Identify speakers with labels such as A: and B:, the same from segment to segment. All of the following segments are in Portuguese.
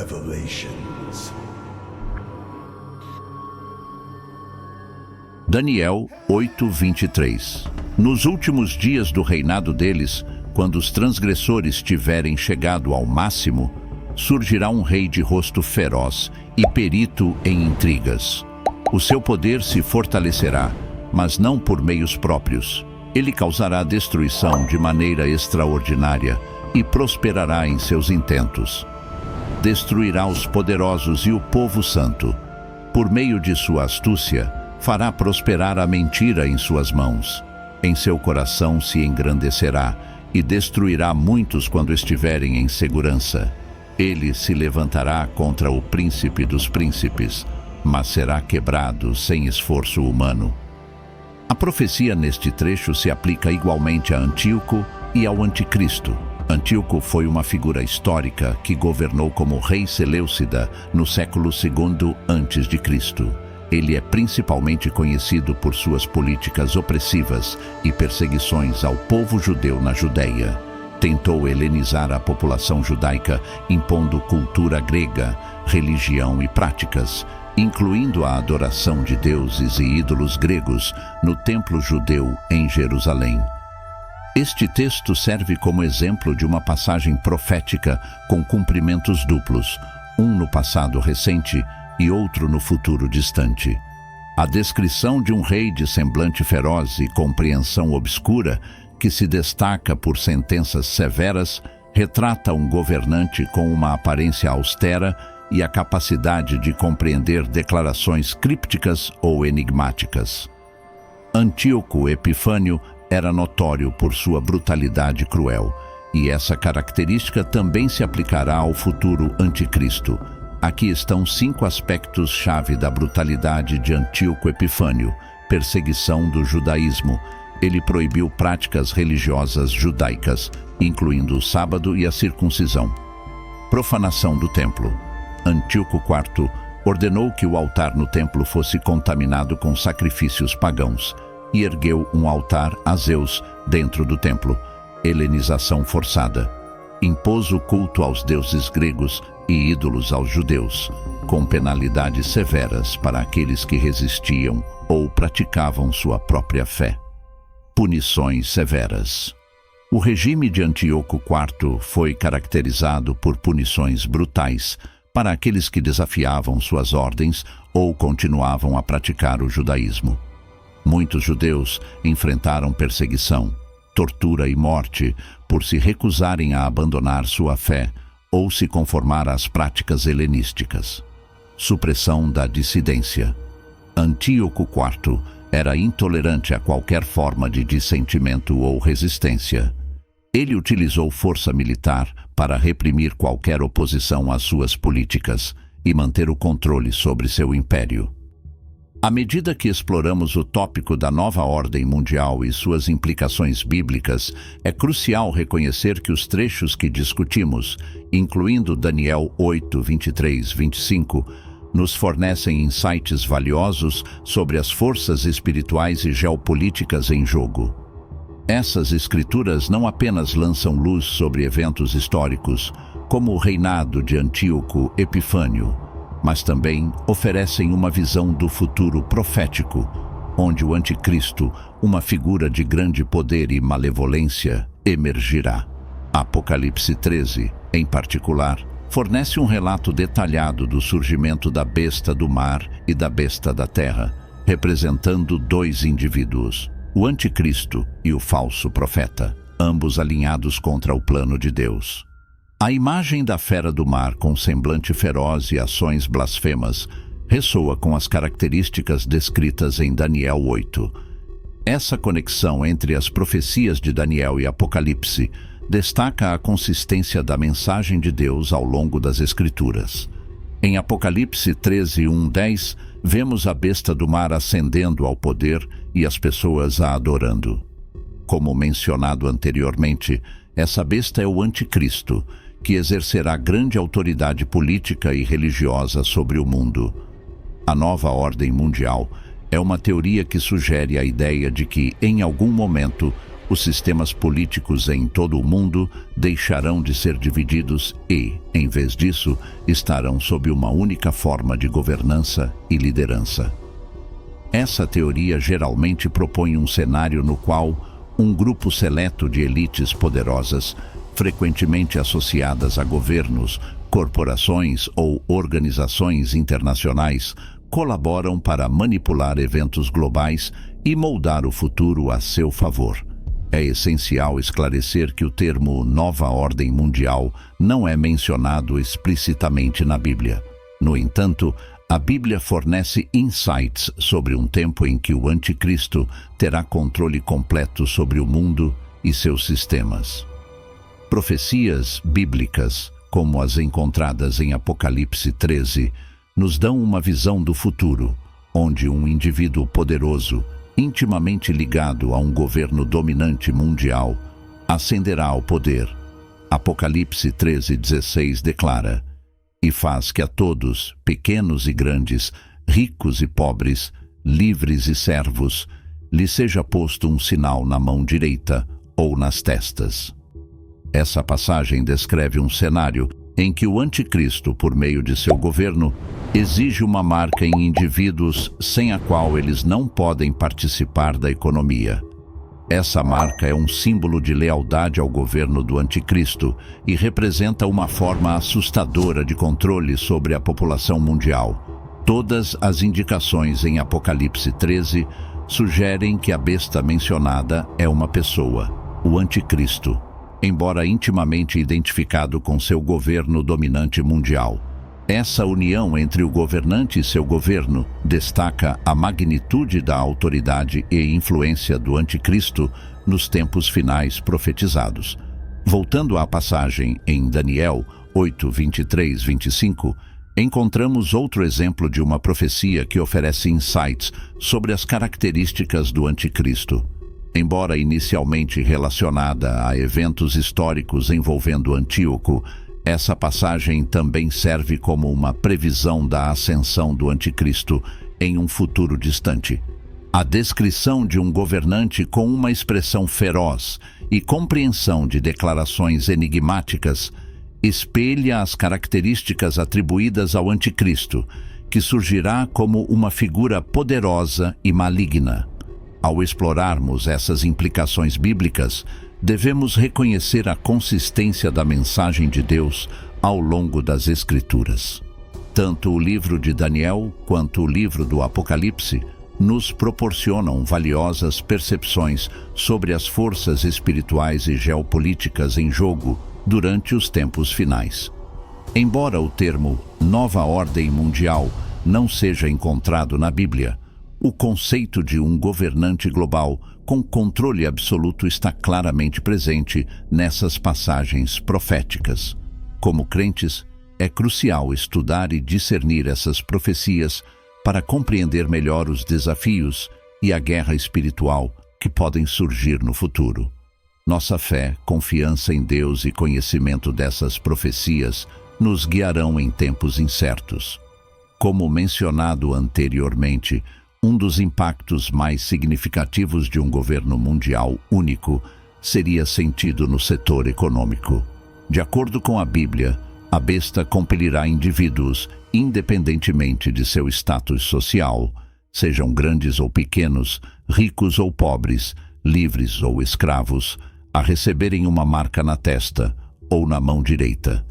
A: Revelations.
B: Daniel 8:23. Nos últimos dias do reinado deles, quando os transgressores tiverem chegado ao máximo, surgirá um rei de rosto feroz e perito em intrigas. O seu poder se fortalecerá, mas não por meios próprios. Ele causará destruição de maneira extraordinária e prosperará em seus intentos. Destruirá os poderosos e o povo santo. Por meio de sua astúcia, fará prosperar a mentira em suas mãos. Em seu coração se engrandecerá e destruirá muitos quando estiverem em segurança. Ele se levantará contra o príncipe dos príncipes, mas será quebrado sem esforço humano. A profecia neste trecho se aplica igualmente a Antíoco e ao Anticristo. Antíoco foi uma figura histórica que governou como rei Seleucida no século II a.C. Ele é principalmente conhecido por suas políticas opressivas e perseguições ao povo judeu na Judéia. Tentou helenizar a população judaica, impondo cultura grega, religião e práticas, incluindo a adoração de deuses e ídolos gregos no templo judeu em Jerusalém. Este texto serve como exemplo de uma passagem profética com cumprimentos duplos, um no passado recente e outro no futuro distante. A descrição de um rei de semblante feroz e compreensão obscura, que se destaca por sentenças severas, retrata um governante com uma aparência austera e a capacidade de compreender declarações crípticas ou enigmáticas. Antíoco Epifânio era notório por sua brutalidade cruel, e essa característica também se aplicará ao futuro anticristo. Aqui estão 5 aspectos-chave da brutalidade de Antíoco Epifânio. Perseguição do judaísmo. Ele proibiu práticas religiosas judaicas, incluindo o sábado e a circuncisão. Profanação do templo. Antíoco IV ordenou que o altar no templo fosse contaminado com sacrifícios pagãos e ergueu um altar a Zeus dentro do templo. Helenização forçada. Impôs o culto aos deuses gregos e ídolos aos judeus, com penalidades severas para aqueles que resistiam ou praticavam sua própria fé. Punições severas. O regime de Antíoco IV foi caracterizado por punições brutais para aqueles que desafiavam suas ordens ou continuavam a praticar o judaísmo. Muitos judeus enfrentaram perseguição, tortura e morte por se recusarem a abandonar sua fé ou se conformar às práticas helenísticas. Supressão da dissidência. Antíoco IV era intolerante a qualquer forma de dissentimento ou resistência. Ele utilizou força militar para reprimir qualquer oposição às suas políticas e manter o controle sobre seu império. À medida que exploramos o tópico da nova ordem mundial e suas implicações bíblicas, é crucial reconhecer que os trechos que discutimos, incluindo Daniel 8:23-25, nos fornecem insights valiosos sobre as forças espirituais e geopolíticas em jogo. Essas escrituras não apenas lançam luz sobre eventos históricos, como o reinado de Antíoco Epifânio, mas também oferecem uma visão do futuro profético, onde o anticristo, uma figura de grande poder e malevolência, emergirá. Apocalipse 13, em particular, fornece um relato detalhado do surgimento da besta do mar e da besta da terra, representando 2 indivíduos, o anticristo e o falso profeta, ambos alinhados contra o plano de Deus. A imagem da fera do mar com semblante feroz e ações blasfemas ressoa com as características descritas em Daniel 8. Essa conexão entre as profecias de Daniel e Apocalipse destaca a consistência da mensagem de Deus ao longo das Escrituras. Em Apocalipse 13:1-10, vemos a besta do mar ascendendo ao poder e as pessoas a adorando. Como mencionado anteriormente, essa besta é o anticristo, que exercerá grande autoridade política e religiosa sobre o mundo. A nova ordem mundial é uma teoria que sugere a ideia de que, em algum momento, Os sistemas políticos em todo o mundo deixarão de ser divididos e, em vez disso, estarão sob uma única forma de governança e liderança. Essa teoria geralmente propõe um cenário no qual um grupo seleto de elites poderosas, frequentemente associadas a governos, corporações ou organizações internacionais, colaboram para manipular eventos globais e moldar o futuro a seu favor. É essencial esclarecer que o termo Nova Ordem Mundial não é mencionado explicitamente na Bíblia. No entanto, a Bíblia fornece insights sobre um tempo em que o Anticristo terá controle completo sobre o mundo e seus sistemas. Profecias bíblicas, como as encontradas em Apocalipse 13, nos dão uma visão do futuro, onde um indivíduo poderoso, intimamente ligado a um governo dominante mundial, ascenderá ao poder. Apocalipse 13:16 declara: "E faz que a todos, pequenos e grandes, ricos e pobres, livres e servos, lhe seja posto um sinal na mão direita ou nas testas." Essa passagem descreve um cenário em que o Anticristo, por meio de seu governo, exige uma marca em indivíduos sem a qual eles não podem participar da economia. Essa marca é um símbolo de lealdade ao governo do Anticristo e representa uma forma assustadora de controle sobre a população mundial. Todas as indicações em Apocalipse 13 sugerem que a besta mencionada é uma pessoa, o Anticristo, embora intimamente identificado com seu governo dominante mundial. Essa união entre o governante e seu governo destaca a magnitude da autoridade e influência do Anticristo nos tempos finais profetizados. Voltando à passagem em Daniel 8:23-25, encontramos outro exemplo de uma profecia que oferece insights sobre as características do Anticristo. Embora inicialmente relacionada a eventos históricos envolvendo Antíoco, essa passagem também serve como uma previsão da ascensão do Anticristo em um futuro distante. A descrição de um governante com uma expressão feroz e compreensão de declarações enigmáticas espelha as características atribuídas ao Anticristo, que surgirá como uma figura poderosa e maligna. Ao explorarmos essas implicações bíblicas, devemos reconhecer a consistência da mensagem de Deus ao longo das Escrituras. Tanto o livro de Daniel quanto o livro do Apocalipse nos proporcionam valiosas percepções sobre as forças espirituais e geopolíticas em jogo durante os tempos finais. Embora o termo Nova Ordem Mundial não seja encontrado na Bíblia, o conceito de um governante global com controle absoluto está claramente presente nessas passagens proféticas. Como crentes, é crucial estudar e discernir essas profecias para compreender melhor os desafios e a guerra espiritual que podem surgir no futuro. Nossa fé, confiança em Deus e conhecimento dessas profecias nos guiarão em tempos incertos. Como mencionado anteriormente, um dos impactos mais significativos de um governo mundial único seria sentido no setor econômico. De acordo com a Bíblia, a besta compelirá indivíduos, independentemente de seu status social, sejam grandes ou pequenos, ricos ou pobres, livres ou escravos, a receberem uma marca na testa ou na mão direita.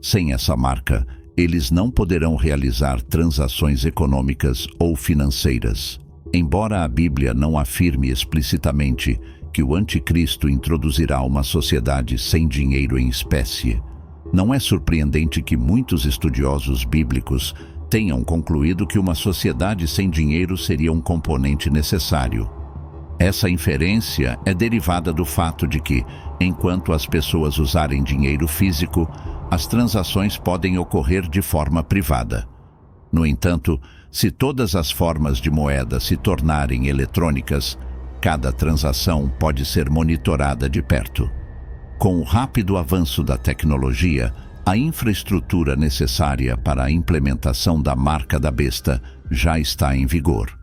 B: Sem essa marca, eles não poderão realizar transações econômicas ou financeiras. Embora a Bíblia não afirme explicitamente que o Anticristo introduzirá uma sociedade sem dinheiro em espécie, não é surpreendente que muitos estudiosos bíblicos tenham concluído que uma sociedade sem dinheiro seria um componente necessário. Essa inferência é derivada do fato de que, enquanto as pessoas usarem dinheiro físico, as transações podem ocorrer de forma privada. No entanto, se todas as formas de moeda se tornarem eletrônicas, cada transação pode ser monitorada de perto. Com o rápido avanço da tecnologia, a infraestrutura necessária para a implementação da marca da besta já está em vigor.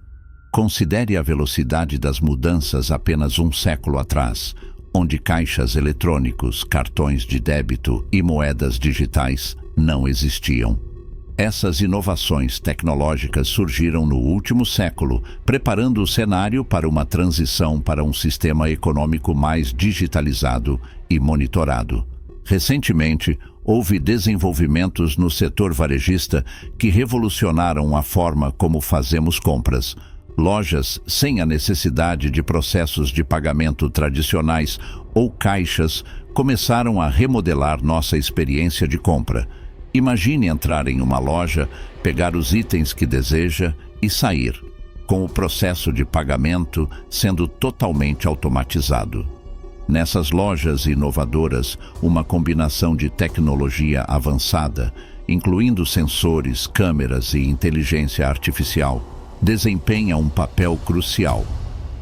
B: Considere a velocidade das mudanças apenas um século atrás, onde caixas eletrônicos, cartões de débito e moedas digitais não existiam. Essas inovações tecnológicas surgiram no último século, preparando o cenário para uma transição para um sistema econômico mais digitalizado e monitorado. Recentemente, houve desenvolvimentos no setor varejista que revolucionaram a forma como fazemos compras. Lojas sem a necessidade de processos de pagamento tradicionais ou caixas começaram a remodelar nossa experiência de compra. Imagine entrar em uma loja, pegar os itens que deseja e sair, com o processo de pagamento sendo totalmente automatizado. Nessas lojas inovadoras, uma combinação de tecnologia avançada, incluindo sensores, câmeras e inteligência artificial, desempenha um papel crucial.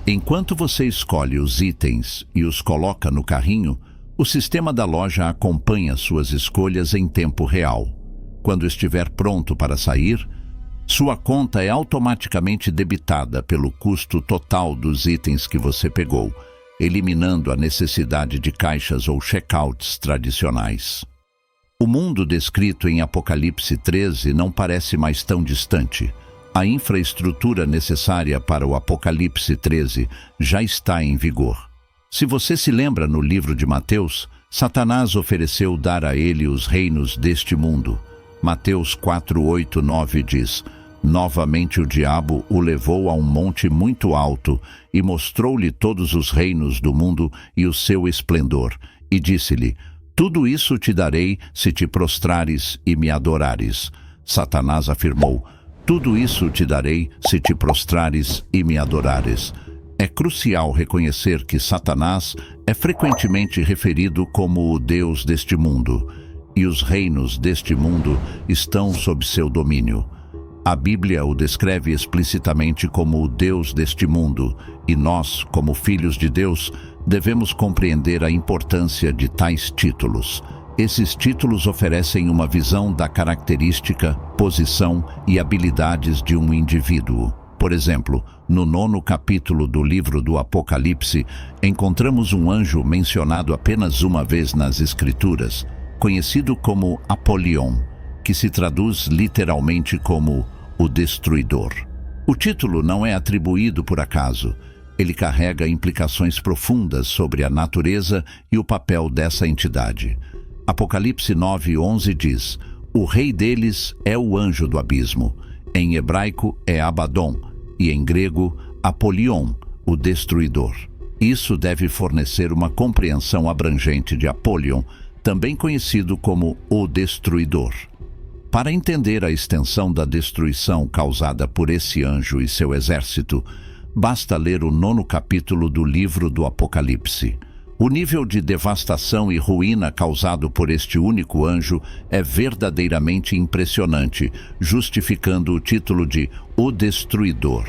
B: Enquanto você escolhe os itens e os coloca no carrinho, o sistema da loja acompanha suas escolhas em tempo real. Quando estiver pronto para sair, sua conta é automaticamente debitada pelo custo total dos itens que você pegou, eliminando a necessidade de caixas ou checkouts tradicionais. O mundo descrito em Apocalipse 13 não parece mais tão distante. A infraestrutura necessária para o Apocalipse 13 já está em vigor. Se você se lembra no livro de Mateus, Satanás ofereceu dar a ele os reinos deste mundo. Mateus 4:8-9 diz: Novamente o diabo o levou a um monte muito alto e mostrou-lhe todos os reinos do mundo e o seu esplendor, e disse-lhe: Tudo isso te darei se te prostrares e me adorares. Satanás afirmou: Tudo isso te darei se te prostrares e me adorares. É crucial reconhecer que Satanás é frequentemente referido como o Deus deste mundo, e os reinos deste mundo estão sob seu domínio. A Bíblia o descreve explicitamente como o Deus deste mundo, e nós, como filhos de Deus, devemos compreender a importância de tais títulos. Esses títulos oferecem uma visão da característica, posição e habilidades de um indivíduo. Por exemplo, no 9º capítulo do livro do Apocalipse, encontramos um anjo mencionado apenas uma vez nas Escrituras, conhecido como Apolion, que se traduz literalmente como o Destruidor. O título não é atribuído por acaso. Ele carrega implicações profundas sobre a natureza e o papel dessa entidade. Apocalipse 9:11 diz: O rei deles é o anjo do abismo. Em hebraico é Abaddon, e em grego, Apolion, o Destruidor. Isso deve fornecer uma compreensão abrangente de Apolion, também conhecido como o Destruidor. Para entender a extensão da destruição causada por esse anjo e seu exército, basta ler o 9º capítulo do livro do Apocalipse. O nível de devastação e ruína causado por este único anjo é verdadeiramente impressionante, justificando o título de O Destruidor.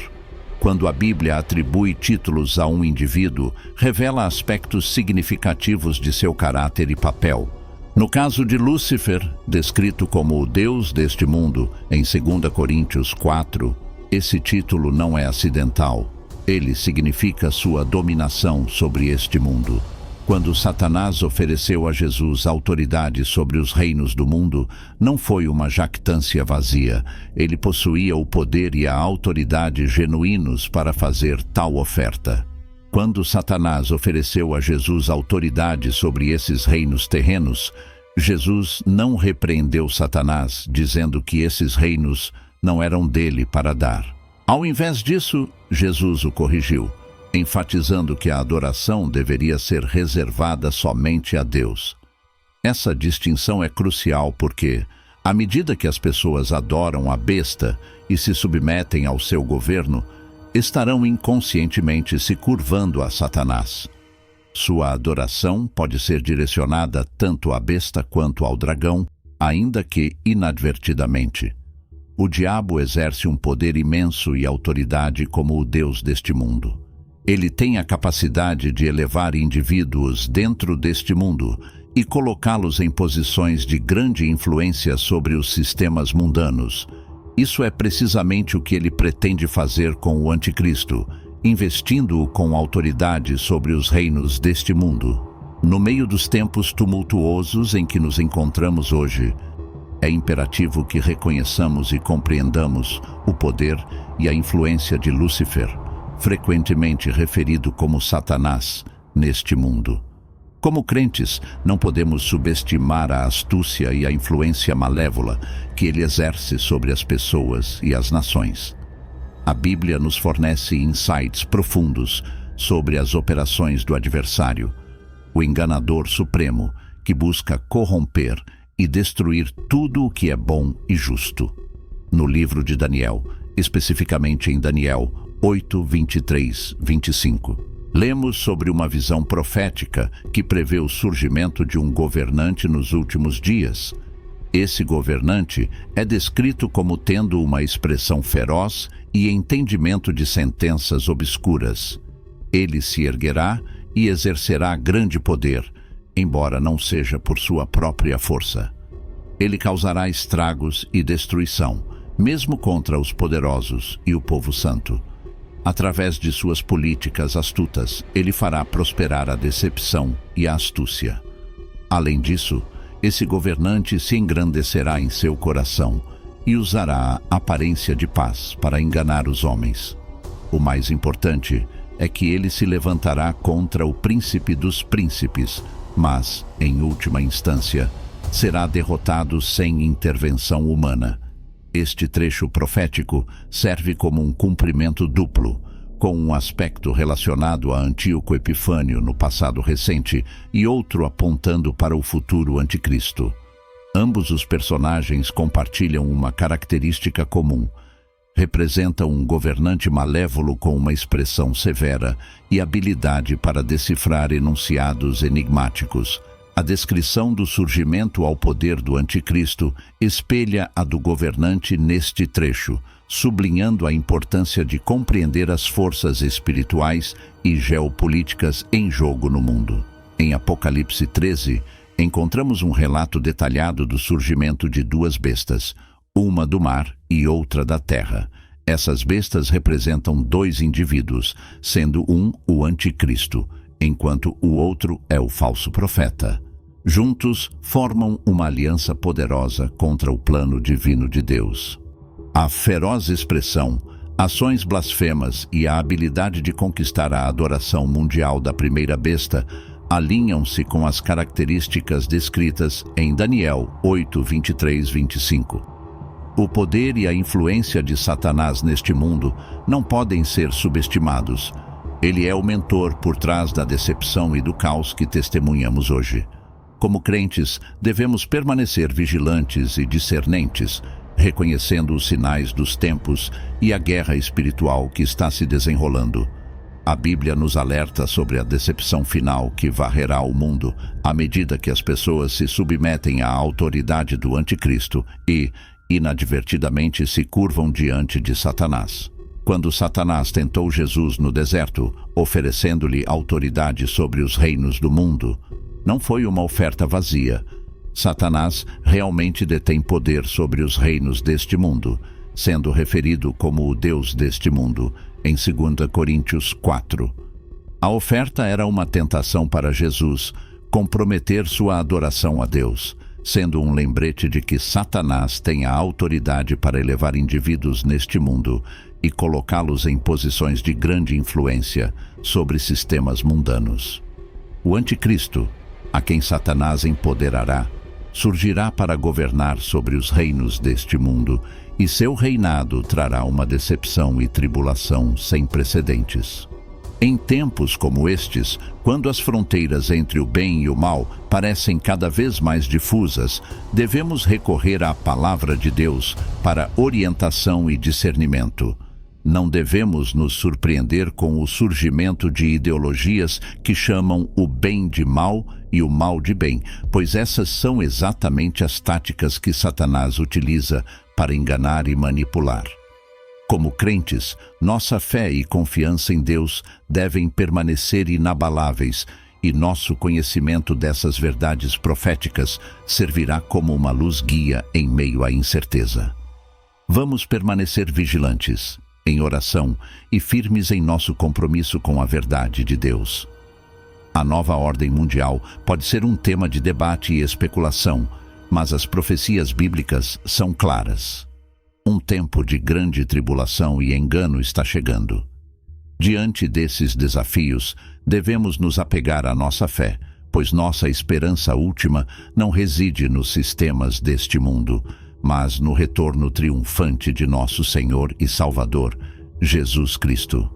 B: Quando a Bíblia atribui títulos a um indivíduo, revela aspectos significativos de seu caráter e papel. No caso de Lúcifer, descrito como o Deus deste mundo, em 2 Coríntios 4, esse título não é acidental. Ele significa sua dominação sobre este mundo. Quando Satanás ofereceu a Jesus autoridade sobre os reinos do mundo, não foi uma jactância vazia. Ele possuía o poder e a autoridade genuínos para fazer tal oferta. Quando Satanás ofereceu a Jesus autoridade sobre esses reinos terrenos, Jesus não repreendeu Satanás, dizendo que esses reinos não eram dele para dar. Ao invés disso, Jesus o corrigiu, enfatizando que a adoração deveria ser reservada somente a Deus. Essa distinção é crucial porque, à medida que as pessoas adoram a besta e se submetem ao seu governo, estarão inconscientemente se curvando a Satanás. Sua adoração pode ser direcionada tanto à besta quanto ao dragão, ainda que inadvertidamente. O diabo exerce um poder imenso e autoridade como o Deus deste mundo. Ele tem a capacidade de elevar indivíduos dentro deste mundo e colocá-los em posições de grande influência sobre os sistemas mundanos. Isso é precisamente o que ele pretende fazer com o Anticristo, investindo-o com autoridade sobre os reinos deste mundo. No meio dos tempos tumultuosos em que nos encontramos hoje, é imperativo que reconheçamos e compreendamos o poder e a influência de Lúcifer, frequentemente referido como Satanás, neste mundo. Como crentes, não podemos subestimar a astúcia e a influência malévola que ele exerce sobre as pessoas e as nações. A Bíblia nos fornece insights profundos sobre as operações do adversário, o enganador supremo que busca corromper e destruir tudo o que é bom e justo. No livro de Daniel, especificamente em Daniel 8, 23, 25, lemos sobre uma visão profética que prevê o surgimento de um governante nos últimos dias. Esse governante é descrito como tendo uma expressão feroz e entendimento de sentenças obscuras. Ele se erguerá e exercerá grande poder, embora não seja por sua própria força. Ele causará estragos e destruição, mesmo contra os poderosos e o povo santo. Através de suas políticas astutas, ele fará prosperar a decepção e a astúcia. Além disso, esse governante se engrandecerá em seu coração e usará a aparência de paz para enganar os homens. O mais importante é que ele se levantará contra o príncipe dos príncipes, mas, em última instância, será derrotado sem intervenção humana. Este trecho profético serve como um cumprimento duplo, com um aspecto relacionado a Antíoco Epifânio no passado recente e outro apontando para o futuro anticristo. Ambos os personagens compartilham uma característica comum. Representam um governante malévolo com uma expressão severa e habilidade para decifrar enunciados enigmáticos. A descrição do surgimento ao poder do anticristo espelha a do governante neste trecho, sublinhando a importância de compreender as forças espirituais e geopolíticas em jogo no mundo. Em Apocalipse 13, encontramos um relato detalhado do surgimento de duas bestas, uma do mar e outra da terra. Essas bestas representam dois indivíduos, sendo um o anticristo, enquanto o outro é o falso profeta. Juntos, formam uma aliança poderosa contra o plano divino de Deus. A feroz expressão, ações blasfemas e a habilidade de conquistar a adoração mundial da primeira besta alinham-se com as características descritas em Daniel 8, 23, 25. O poder e a influência de Satanás neste mundo não podem ser subestimados. Ele é o mentor por trás da decepção e do caos que testemunhamos hoje. Como crentes, devemos permanecer vigilantes e discernentes, reconhecendo os sinais dos tempos e a guerra espiritual que está se desenrolando. A Bíblia nos alerta sobre a decepção final que varrerá o mundo à medida que as pessoas se submetem à autoridade do anticristo e, inadvertidamente, se curvam diante de Satanás. Quando Satanás tentou Jesus no deserto, oferecendo-lhe autoridade sobre os reinos do mundo, não foi uma oferta vazia. Satanás realmente detém poder sobre os reinos deste mundo, sendo referido como o Deus deste mundo, em 2 Coríntios 4. A oferta era uma tentação para Jesus comprometer sua adoração a Deus, sendo um lembrete de que Satanás tem a autoridade para elevar indivíduos neste mundo e colocá-los em posições de grande influência sobre sistemas mundanos. O anticristo, a quem Satanás empoderará, surgirá para governar sobre os reinos deste mundo, e seu reinado trará uma decepção e tribulação sem precedentes. Em tempos como estes, quando as fronteiras entre o bem e o mal parecem cada vez mais difusas, devemos recorrer à palavra de Deus para orientação e discernimento. Não devemos nos surpreender com o surgimento de ideologias que chamam o bem de mal e o mal de bem, pois essas são exatamente as táticas que Satanás utiliza para enganar e manipular. Como crentes, nossa fé e confiança em Deus devem permanecer inabaláveis, e nosso conhecimento dessas verdades proféticas servirá como uma luz guia em meio à incerteza. Vamos permanecer vigilantes, em oração e firmes em nosso compromisso com a verdade de Deus. A nova ordem mundial pode ser um tema de debate e especulação, mas as profecias bíblicas são claras. Um tempo de grande tribulação e engano está chegando. Diante desses desafios, devemos nos apegar à nossa fé, pois nossa esperança última não reside nos sistemas deste mundo, mas no retorno triunfante de nosso Senhor e Salvador, Jesus Cristo.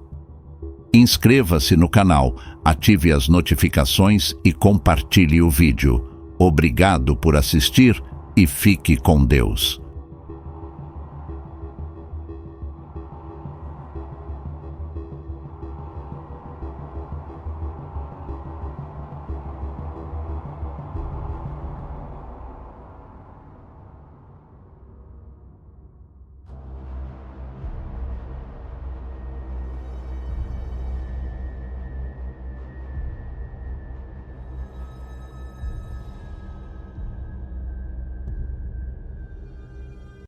B: Inscreva-se no canal, ative as notificações e compartilhe o vídeo. Obrigado por assistir e fique com Deus.